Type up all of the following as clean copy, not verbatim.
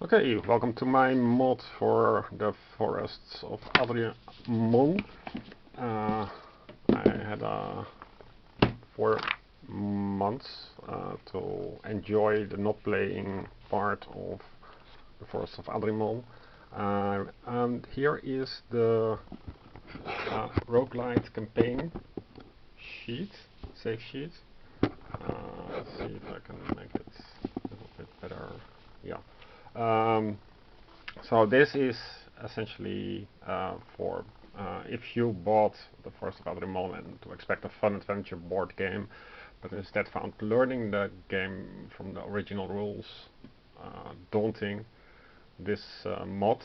Okay, welcome to my mod for the forests of Adriamon. I had 4 months to enjoy the not playing part of the forests of Adriamon. And here is the Roguelite campaign sheet, save sheet. Let's see if I can make it a little bit better. Yeah. So this is essentially for if you bought the Forest of Adriamon and to expect a fun adventure board game, but instead found learning the game from the original rules daunting, this mod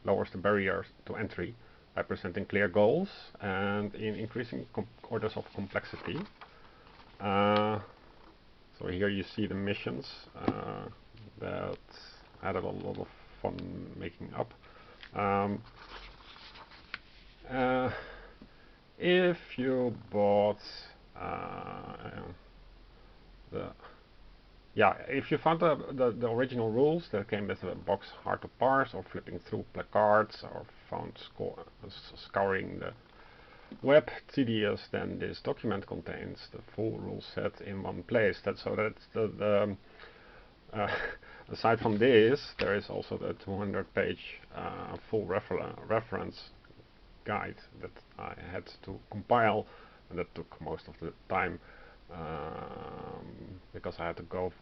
lowers the barriers to entry by presenting clear goals and in increasing orders of complexity. So here you see the missions that I had a lot of fun making up. If you bought if you found the original rules that came with a box hard to parse, or flipping through placards, or found scouring the web tedious, then this document contains the full rule set in one place. Aside from this, there is also the 200-page full reference guide that I had to compile, and that took most of the time because I had to go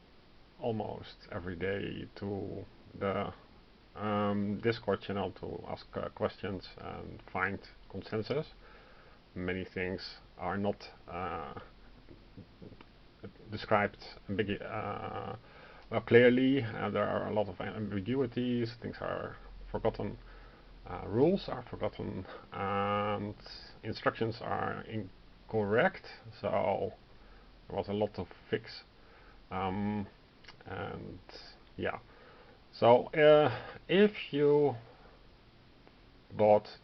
almost every day to the Discord channel to ask questions and find consensus. Many things are not described well, clearly. There are a lot of ambiguities, things are forgotten, rules are forgotten, and instructions are incorrect, so there was a lot to fix. And yeah, so if you bought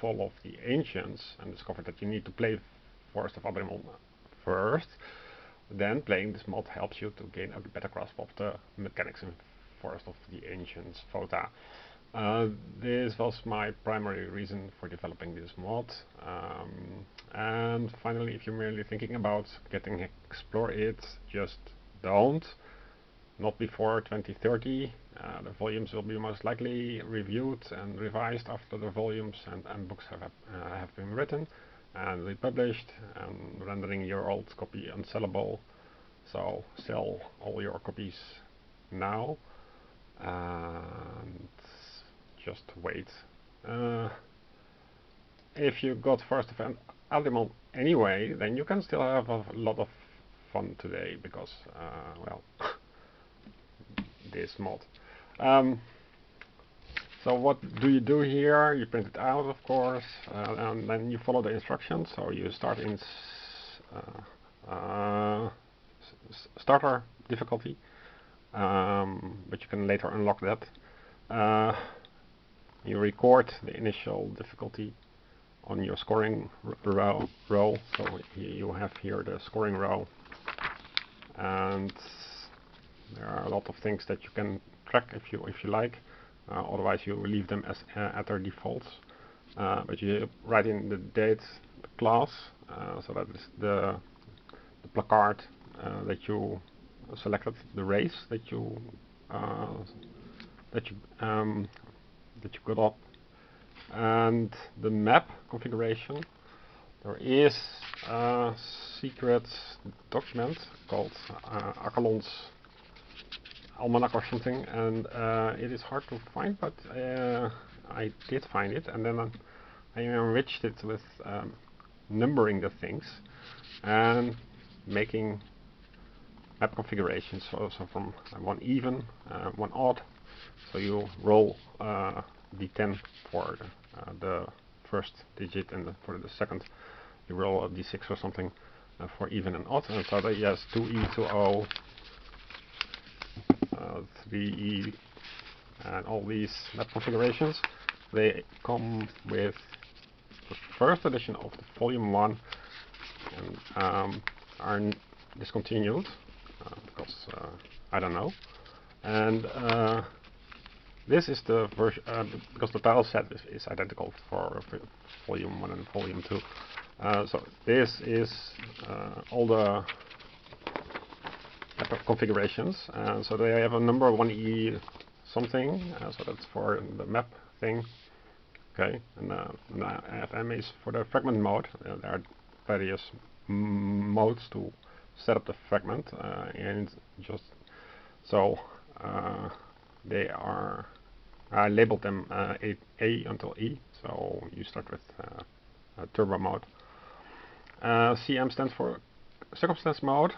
Fall of the Ancients and discovered that you need to play Forest of Adriamon first, then playing this mod helps you to gain a better grasp of the mechanics in Forest of the Ancients FoA. This was my primary reason for developing this mod. And finally, if you're merely thinking about getting Explore It, just don't. Not before 2030. The volumes will be most likely reviewed and revised after the volumes and books have been written and republished, and rendering your old copy unsellable. So sell all your copies now and just wait. If you got Forest of Adriamon anyway, then you can still have a lot of fun today because, well, this mod. So what do you do here? You print it out, of course, and then you follow the instructions. So you start in starter difficulty, but you can later unlock that. You record the initial difficulty on your scoring row. So you have here the scoring row, and there are a lot of things that you can track if you like. Otherwise, you leave them as at their defaults. But you write in the date, the class, so that is the placard that you selected, the race that you got up, and the map configuration. There is a secret document called Akalon's Almanac or something, and it is hard to find, but I did find it, and then I enriched it with numbering the things and making map configurations. So from one even, one odd. So you roll d10 for the first digit, and for the second you roll a d6 or something for even and odd. And so that has 2e, 2o, 3e, and all these map configurations. They come with the first edition of the volume 1 and are discontinued because I don't know. And this is the version, because the tile set is identical for volume 1 and volume 2. So this is all the type of configurations. So they have a number 1E something, so that's for the map thing. Okay, and the FM is for the fragment mode. There are various modes to set up the fragment, and just so they are. I labeled them A until E, so you start with turbo mode. CM stands for circumstance mode.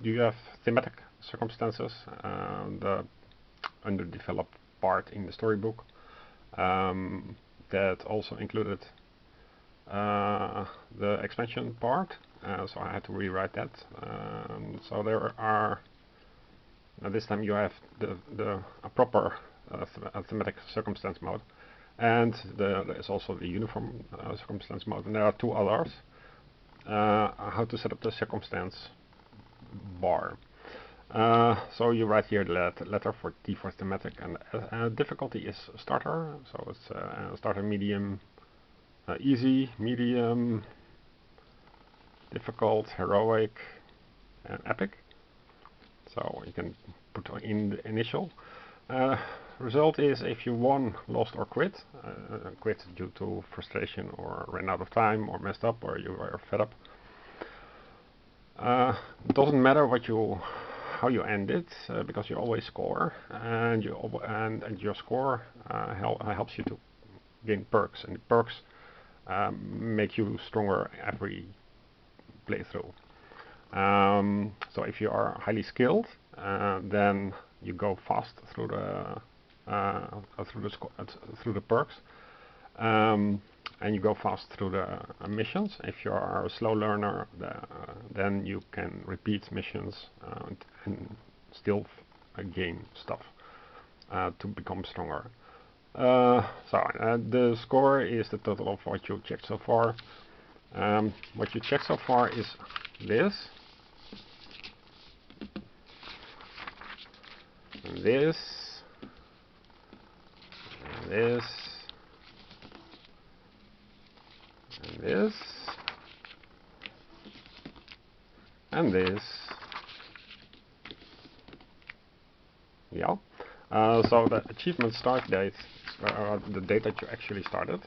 You have thematic circumstances, the underdeveloped part in the storybook. That also included the expansion part, so I had to rewrite that. So there are, this time you have a proper thematic circumstance mode, and there is also the uniform circumstance mode, and there are two others. How to set up the circumstance bar. So you write here the letter for T for thematic, and difficulty is starter, so it's starter, medium, easy, medium, difficult, heroic, and epic. So you can put in the initial. Result is if you won, lost, or quit. Quit due to frustration, or ran out of time, or messed up, or you are fed up. Doesn't matter how you end it, because you always score, and your score helps you to gain perks, and the perks make you stronger every playthrough. So if you are highly skilled, then you go fast through the perks, and you go fast through the missions. If you are a slow learner, then you can repeat missions and still gain stuff to become stronger. The score is the total of what you checked so far. What you checked so far is this, and this, and this, and this, and this. Yeah. So the achievement start date, the date that you actually started.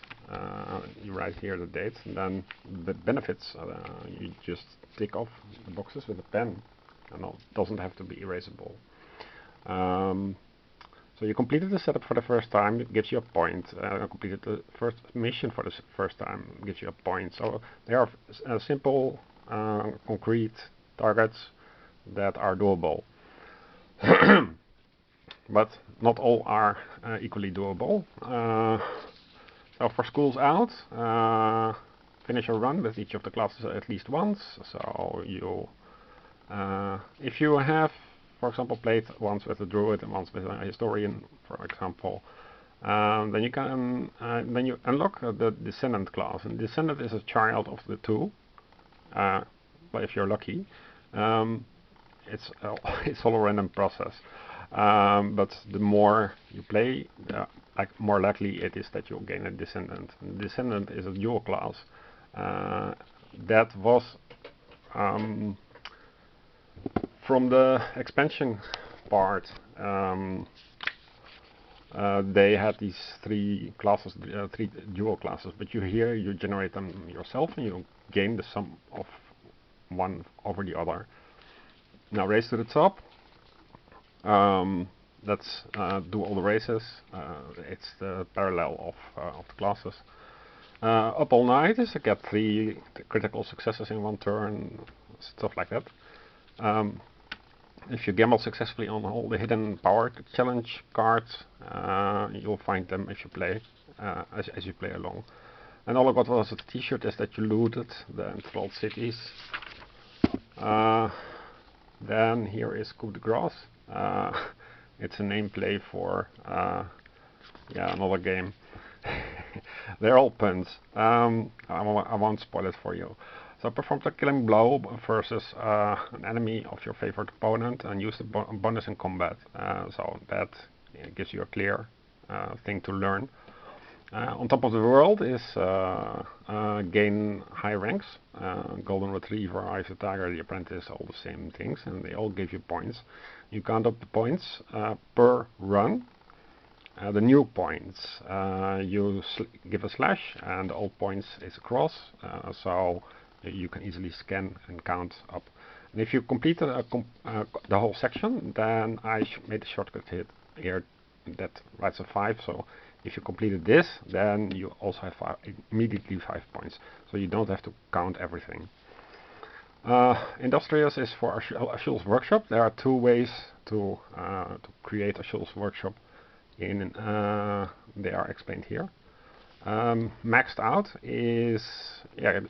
You write here the date, and then the benefits. You just tick off the boxes with a pen, and it doesn't have to be erasable. So you completed the setup for the first time, it gives you a point. Completed the first mission for the first time, it gives you a point. So there are simple, concrete targets that are doable. But not all are equally doable. So for schools out, finish a run with each of the classes at least once. So you, if you have, for example, played once with a druid and once with a historian, for example, then you can then you unlock the descendant class. And descendant is a child of the two, but if you're lucky, it's all a random process. But the more you play, more likely it is that you'll gain a descendant. And descendant is a dual class that was from the expansion part. They had these three classes, three dual classes, but you generate them yourself, and you gain the sum of one over the other. Now race to the top. Let's do all the races. It's the parallel of the classes. Up all night is to get 3 critical successes in one turn, stuff like that. If you gamble successfully on all the hidden power challenge cards, you'll find them if you play, as you play along. And all I got was a t-shirt is that you looted the enthralled cities. Then here is Coup de Grace. It's a nameplay for another game. They're all puns. I won't spoil it for you. So perform the killing blow versus an enemy of your favorite opponent and use the bonus in combat. So that gives you a clear thing to learn. On top of the world is gain high ranks. Golden Retriever, Eye of the Tiger, the Apprentice, all the same things, and they all give you points. You count up the points per run. The new points, you give a slash, and all points is a cross, so you can easily scan and count up. And if you complete the whole section, then I made a shortcut here that writes a 5. So if you completed this, then you also have immediately 5 points. So you don't have to count everything. Industrious is for Ashul's workshop. There are 2 ways to create Ashul's workshop. They are explained here. Maxed out is,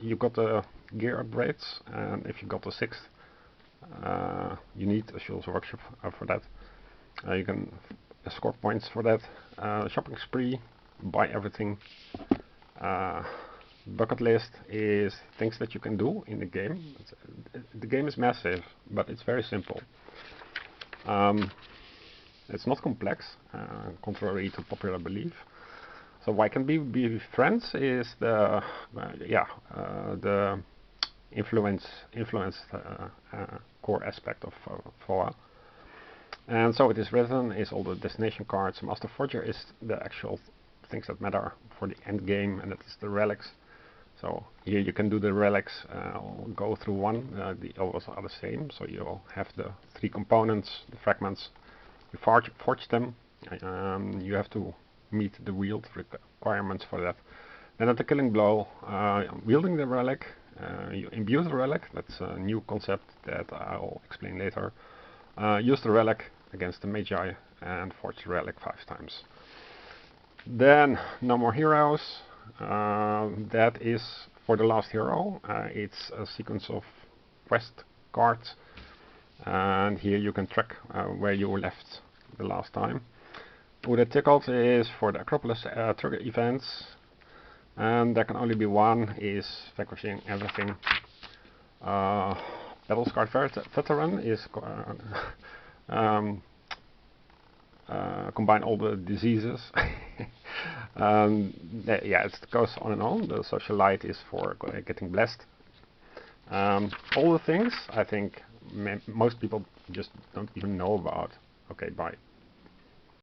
you got the gear upgrades, and if you got the 6th, you need Ashul's workshop for that. You can score points for that. Shopping spree, buy everything. Bucket list is things that you can do in the game. The game is massive, but it's very simple. It's not complex, contrary to popular belief. So why can we be friends is the influence core aspect of FoA. And so it is written is all the destination cards. Master Forger is the actual things that matter for the end game, and that is the relics. So here you can do the relics, go through one. The others are the same. So you'll have the 3 components, the fragments. You forge them. You have to meet the wield requirements for that. Then at the killing blow, wielding the relic, you imbue the relic. That's a new concept that I'll explain later. Use the relic against the Magi and forge the relic 5 times. Then no more heroes. That is for the last hero. It's a sequence of quest cards. And here you can track where you left the last time. Who the tickled is for the Acropolis trigger events, and there can only be one, is vanquishing everything. Battle Scarred Veteran is combine all the diseases. It goes on and on. The Socialite is for getting blessed. All the things I think most people just don't even know about. Okay, bye.